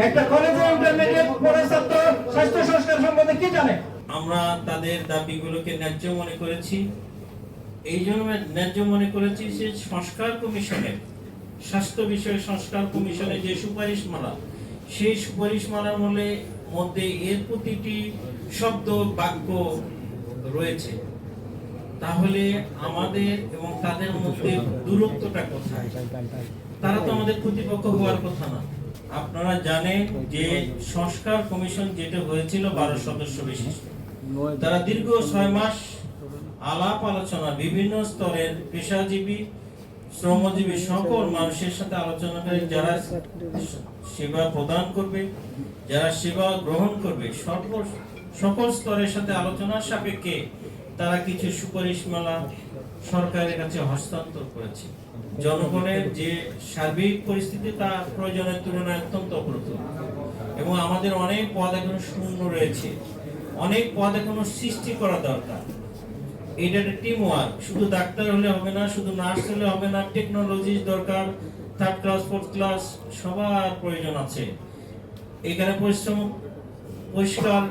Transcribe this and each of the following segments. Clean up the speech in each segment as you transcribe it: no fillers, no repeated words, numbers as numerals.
একটা কলেজে ইন্টারমিডিয়েট পড়া ছাত্র স্বাস্থ্য সংস্কার সম্বন্ধে কি জানে? আমরা তাদের দাবিগুলোকে ন্যায্য মনে করেছি। এই জন্য ন্যায্য মনে করেছি যে সংস্কার কমিশনের, স্বাস্থ্য বিষয়ে সংস্কার কমিশনের যে সুপারিশমালা, সেই সুপারিশমালার মধ্যে এর প্রতিটি শব্দ বাক্য রয়েছে। তাহলে আমাদের এবং তাদের মধ্যে দূরত্বটা কোথায়? তারা তো আমাদের প্রতিপক্ষ হওয়ার কথা না। আপনারা জানেন যে সংস্কার কমিশন যেটা হয়েছিল 12 সদস্য বিশিষ্ট, তারা দীর্ঘ 6 মাস আলাপ আলোচনা বিভিন্ন স্তরের পেশাজীবী, শ্রমজীবী সকল মানুষের সাথে আলোচনা করে, যারা সেবা প্রদান করবে, যারা সেবা গ্রহণ করবে, সকল স্তরের সাথে আলোচনার সাপেক্ষে তারা কিছু সুপারিশমালা সরকারের কাছে হস্তান্তর করেছে। জনগণের যে সার্বিক পরিস্থিতি তা প্রয়োজনের তুলনায় অত্যন্ত অপ্রতুল, এবং আমাদের অনেক পদ এখনো শূন্য রয়েছে, অনেক পদ এখনো সৃষ্টি করা দরকার। এটা একটা টিম ওয়ার্ক, শুধু ডাক্তার হলে হবে না, শুধু নার্স হলে হবে না, টেকনোলজি দরকার, 3rd ক্লাস 4th ক্লাস সবার প্রয়োজন আছে। এখানে পরিষ্কার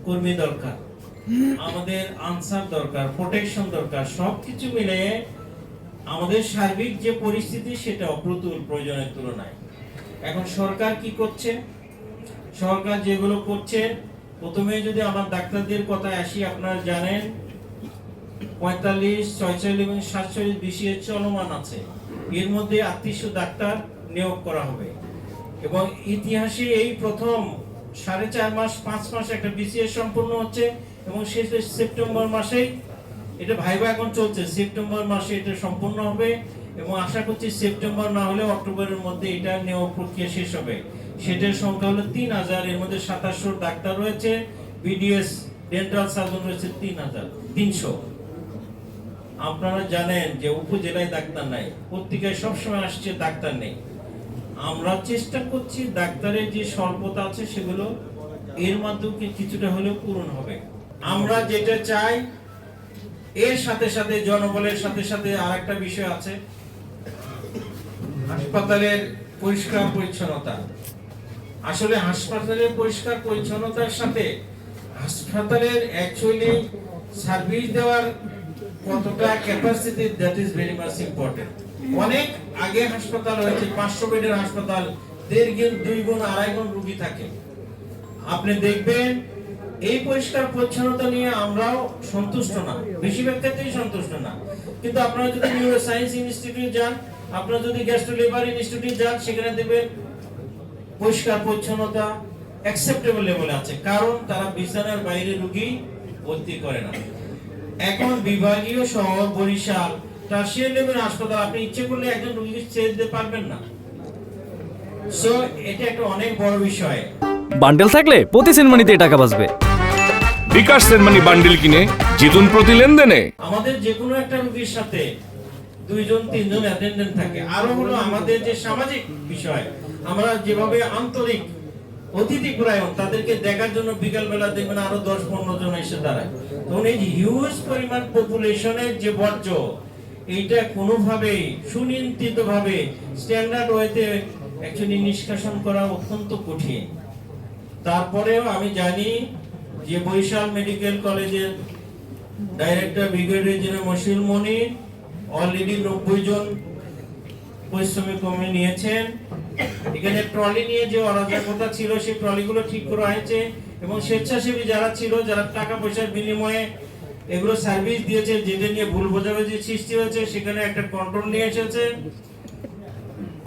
কর্মী দরকার, আমাদের আনসার দরকার, প্রোটেকশন দরকার। সবকিছু মিলে আমাদের সার্বিক যে পরিস্থিতি সেটা অপ্রতুল প্রয়োজনের তুলনায়। এখন সরকার কি করছে? সরকার যেগুলো করছে, প্রথমে যদি আমার ডাক্তারদের কথা আসি, আপনারা জানেন 45, 46 এবং 47 BCS চলমান আছে। এর মধ্যে 3800 ডাক্তার নিয়োগ করা হবে, এবং ইতিহাসে এই প্রথম 4.5 মাস 5 মাস একটা BCS সম্পূর্ণ হচ্ছে, এবং শেষে সেপ্টেম্বর মাসেই এটা ভাইবা এখন চলছে, সেপ্টেম্বর মাসে এটা সম্পূর্ণ হবে, এবং আশা করছি সেপ্টেম্বর না হলে অক্টোবরের মধ্যে এটা নিয়োগ প্রক্রিয়া শেষ হবে। সেটার সংখ্যা হলো 3000। এর মধ্যে 2700 ডাক্তার রয়েছে, BDS ডেন্টাল সার্জন রয়েছে 300। আপনারা জানেন যে উপজেলায় ডাক্তার নাই, পত্রিকায় সবসময় আসছে ডাক্তার নেই। আমরা চেষ্টা করছি ডাক্তারের যে স্বল্পতা আছে সেগুলো এর মাধ্যমে কিছুটা হলেও পূরণ হবে। আমরা যেটা চাই, এর সাথে সাথে জনবলের সাথে সাথে আরেকটা বিষয় আছে, হাসপাতালের পরিষ্কার পরিচ্ছন্নতা। আসলে হাসপাতালের পরিষ্কার পরিচ্ছন্নতার সাথে হাসপাতালের অ্যাকচুয়ালি সার্ভিস দেওয়ার কতটা capacity, that is very much important. অনেক আগে হাসপাতাল হয়েছে, 500 বেডের হাসপাতাল, 1.5 গুণ 2 গুণ 2.5 গুণ রোগী থাকে। আপনি দেখবেন এই পরিষ্কার পরিচ্ছন্নতা নিয়ে আমরাও সন্তুষ্ট না, বেশিরভাগ ক্ষেত্রেই সন্তুষ্ট না। কিন্তু আপনারা যদি নিউরো সায়েন্স ইনস্টিটিউট যান, আপনারা যদি গ্যাস্ট্রো লিভার ইনস্টিটিউট যান, সেখানে দেখবেন পরিষ্কার পরিচ্ছন্নতা অ্যাকসেপ্টেবল লেভেলে আছে, কারণ তারা বিছানার বাইরে রোগী ভর্তি করে না। এখন বিভাগীয় শহর বরিশাল, টার্সিয়ারি লেভেল হাসপাতাল, আপনি ইচ্ছে করলে একজন রোগীকে ছেড়ে দিতে পারবেন না। সো এটা একটা অনেক বড় বিষয়। বান্ডেল থাকলে প্রতি সেনমানিতে টাকা বাঁচবে। বিকাশ সেনমানি বান্ডেল কিনে জিতুন প্রতি লেনদেনে। আমাদের যে কোনো একটা রোগীর সাথে 2জন 3জন অ্যাটেন্ডেন্ট থাকে। আরো হলো আমাদের যে সামাজিক বিষয়, আমরা যেভাবে আন্তরিক অতিথি পরায়ণ, তাদেরকে দেখার জন্য বিকাল বেলা দেখবেন আরো 10-15 জন এসে দাঁড়ায়। তখন এই হিউজ পরিমাণ পপুলেশনের যে বর্জ্য, এইটা কোনোভাবেই সুনিয়ন্ত্রিত ভাবে স্ট্যান্ডার্ড ওয়েতে অ্যাকচুয়ালি নিষ্কাশন করা অত্যন্ত কঠিন। তারপরেও আমি জানি যে বরিশাল মেডিকেল কলেজের ডাইরেক্টর ব্রিগেডিয়ার জেনারেল মশিউল মনির অলরেডি 90 জন পরিশ্রমিক কর্মী নিয়েছেন। এখানে ট্রলি নিয়ে যে অরাজকতা ছিল, সেই ট্রলিগুলো ঠিক করা হয়েছে, এবং স্বেচ্ছাসেবী যারা ছিল, যারা টাকা পয়সার বিনিময়ে এগুলো সার্ভিস দিয়েছে, যেটা নিয়ে ভুল বোঝাবুঝি সৃষ্টি হয়েছে, সেখানে একটা কন্ট্রোল নিয়ে এসেছে।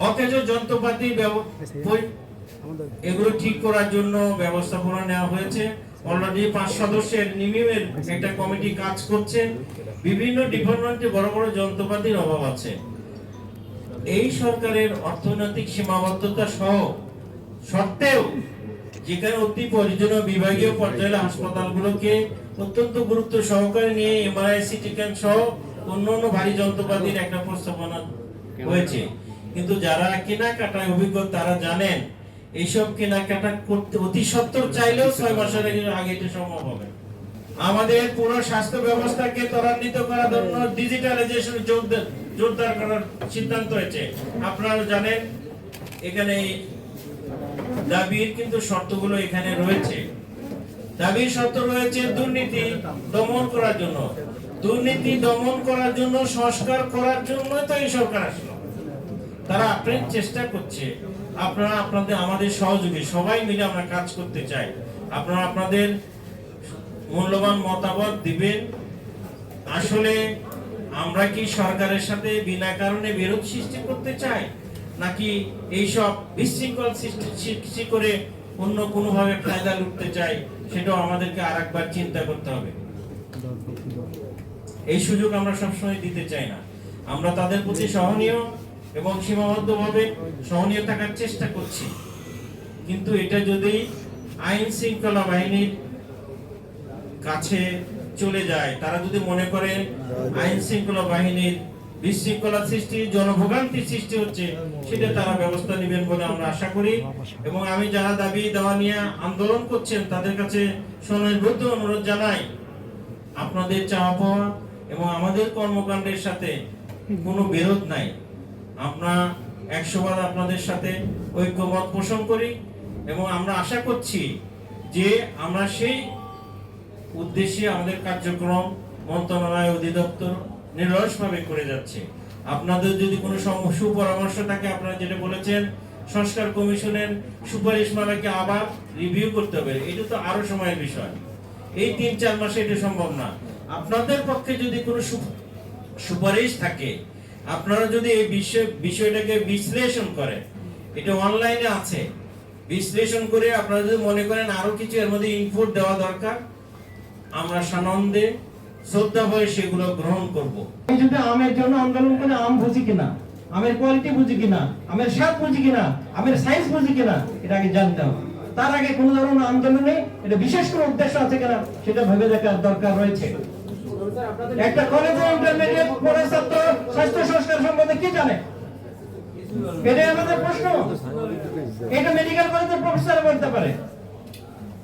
অকেজ যন্ত্রপাতি এগুলো ঠিক করার জন্য ব্যবস্থাপনা নেওয়া হয়েছে। অলরেডি 5 সদস্যের নিমিমের একটা কমিটি কাজ করছে। বিভিন্ন ডিপার্টমেন্টে বড় বড় যন্ত্রপাতির অভাব আছে। এই সরকারের অর্থনৈতিক সীমাবদ্ধতা সহ সত্ত্বেও যেখানে অতি প্রয়োজনীয় বিভাগীয় পর্যায়ে হাসপাতালগুলোকে অত্যন্ত গুরুত্ব সহকারে নিয়ে এমআরআই, সিটি স্ক্যান সহ অন্যান্য ভারী যন্ত্রপাতির একটা প্রস্তাবনা হয়েছে। কিন্তু যারা কেনাকাটায় অভিজ্ঞ তারা জানেন এইসব কেনাকাটা করতে অতি সত্বর চাইলেও 6 মাসের আগে এটা সম্ভব হবে। আমাদের পুরো স্বাস্থ্য ব্যবস্থাকে ত্বরান্বিত করার জন্য ডিজিটালাইজেশন জোরদার করার সিদ্ধান্ত হয়েছে। আপনারা জানেন এখানে দাবির কিন্তু শর্তগুলো এখানে রয়েছে। দাবির শর্ত রয়েছে দুর্নীতি দমন করার জন্য। দুর্নীতি দমন করার জন্য, সংস্কার করার জন্য তো এই সরকার আসলো। তারা আপ্রাণ চেষ্টা করছে। আপনারা আপনাদের আমাদের সহযোগী, সবাই মিলে আমরা কাজ করতে চাই। আপনারা আপনাদের মূল্যবান মতামত দিবেন। আসলে আমরা কি সরকারের সাথে বিনা কারণে বিরোধ সৃষ্টি করতে চাই, নাকি এইসব বিশৃঙ্খল সৃষ্টি করে অন্য কোনোভাবে ফায়দা লুটতে চাই, সেটাও আমাদেরকে আরেকবার চিন্তা করতে হবে। এই সুযোগ আমরা সবসময় দিতে চাই না। আমরা তাদের প্রতি সহনীয় এবং সীমাবদ্ধভাবে সহনীয় থাকার চেষ্টা করছি। কিন্তু এটা যদি আইন শৃঙ্খলা বাহিনীর কাছে চলে যায়, তারা যদি মনে করে আইন শৃঙ্খলা বাহিনীর বিশৃঙ্খলা সৃষ্টি, জনভোগান্তি সৃষ্টি হচ্ছে, সেটা তারা ব্যবস্থা নেবেন বলে আমরা আশা করি। এবং আমি যারা দাবি দেওয়া নিয়ে আন্দোলন করছেন তাদের কাছে সনদবদ্ধ অনুরোধ জানাই, আপনাদের চাওয়া পাওয়া এবং আমাদের কর্মকাণ্ডের সাথে কোনো বিরোধ নাই। আমরা 100বার আপনাদের সাথে ঐক্যমত পোষণ করি এবং আমরা আশা করছি যে আমরা সেই উদ্দেশ্যে আমাদের কার্যক্রম মন্ত্রণালয় অধিদপ্তর নিরলসভাবে করে যাচ্ছে। আপনাদের যদি কোনো সুপরামর্শ থাকে, আপনারা যেটা বলেছেন সংস্কার কমিশনের সুপারিশমালাকে আবার রিভিউ করতে হবে, এটা তো আরো সময়ের বিষয়। এই 3-4 মাসে এটা সম্ভব না। আপনাদের পক্ষে যদি কোনো সুপারিশ থাকে, আপনারা যদি এই বিষয়টাকে বিশ্লেষণ করেন, এটা অনলাইনে আছে, বিশ্লেষণ করে আপনারা যদি মনে করেন আরো কিছু এর মধ্যে ইনপুট দেওয়া দরকার, আমরা সানন্দে শ্রদ্ধা ভরে সেগুলো গ্রহণ করব। আমি যদি আমের জন্য আন্দোলন করে আম বুঝি কিনা, আমের কোয়ালিটি বুঝি কিনা, আমের স্বাদ বুঝি কিনা, আমের সাইজ বুঝি কিনা, এটা আগে জানতে হবে। তার আগে কোন ধরনের আন্দোলনে এটা বিশেষ কোনো উদ্দেশ্য আছে কিনা সেটা ভেবে দেখার দরকার রয়েছে। একটা কলেজে ইন্টারমিডিয়েট পড়ে ছাত্র স্বাস্থ্য সংস্কার সম্বন্ধে কি জানে? এটাই আমাদের প্রশ্ন। এটা মেডিকেল কলেজের প্রফেসর বলতে পারে,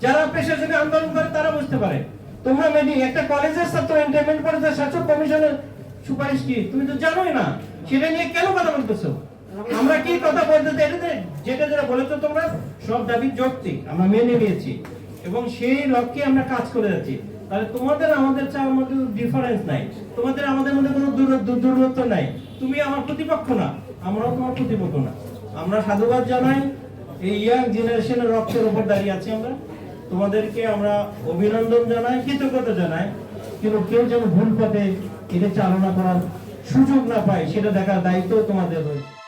যারা পেশার জন্য আন্দোলন করে তারা বুঝতে পারে। তোমরা একটা কলেজের ছাত্র ইন্টারমিডিয়েট পড়ে শাসক কমিশনের সুপারিশ কি তুমি তো জানোই না, সেটা নিয়ে কেন কথা বলতেছো? আমরা কি কথা বলতে চাই, যেটা যেটা বলেছো তোমরা সব দাবি যৌক্তিক, আমরা মেনে নিয়েছি এবং সেই লক্ষ্যে আমরা কাজ করে যাচ্ছি। তাহলে তোমাদের আমাদের চাওয়ার মধ্যে ডিফারেন্স নাই, তোমাদের আমাদের মধ্যে কোনো দূরত্ব নাই। তুমি আমার প্রতিপক্ষ না, আমরাও তোমার প্রতিপক্ষ না। আমরা সাধুবাদ জানাই, এই ইয়াং জেনারেশনের রক্তের উপর দাঁড়িয়ে আছি আমরা। তোমাদেরকে আমরা অভিনন্দন জানাই, কৃতজ্ঞতা জানাই। কিন্তু কেউ যেন ভুল পথে এটা চালনা করার সুযোগ না পায়, সেটা দেখার দায়িত্ব তোমাদের রয়েছে।